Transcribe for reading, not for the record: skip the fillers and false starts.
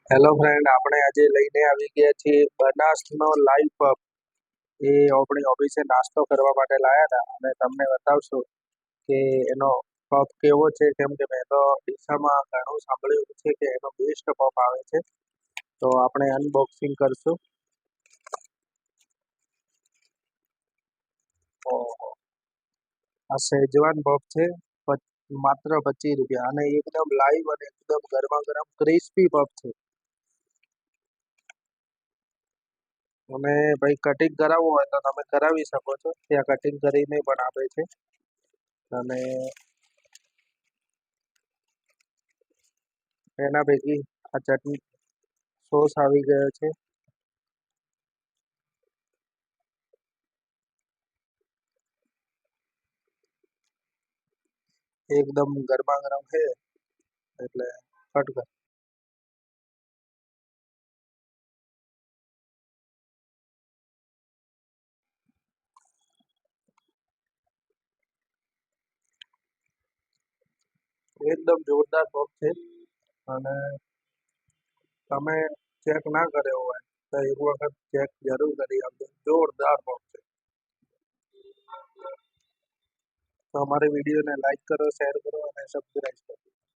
Hello friend, આપણે આજે લઈને આવી ગયા છીએ બનાસનો લાઈવ પબ. એ આપણી ઓફિસે નાસ્તો કરવા માટે લાયા હતા અને તમને બતાવશું કે એનો પબ કેવો છે. કેમ કે મેં તો ડીસામાં ઘણું સાંભળ્યું છે કે એનો બેસ્ટ પબ આવે છે. તો આપણે અનબોક્સિંગ કરશું. ઓહો, આ શેજવાન પબ છે. માત્ર 25 રૂપિયા અને એકદમ લાઈવ અને એકદમ ગરમા ગરમ ક્રિસ્પી પબ છે. તમે ભાઈ કટિંગ કરાવવું હોય તો તમે કરાવી શકો છો. ત્યાં કટિંગ કરીને પણ આપે છે. અને એના ભેગી આ ચટણી સોસ આવી ગયો છે. એકદમ ગરમા ગરમ છે એટલે ફટ કર. એકદમ જોરદાર પબ છે. અને તમે ચેક ના કર્યો હોય તો એક વખત ચેક જરૂર કરી આપજો. જોરદાર પબ છે. તો અમારી વિડીયોને લાઈક કરો, શેર કરો અને સબસ્ક્રાઈબ કરો.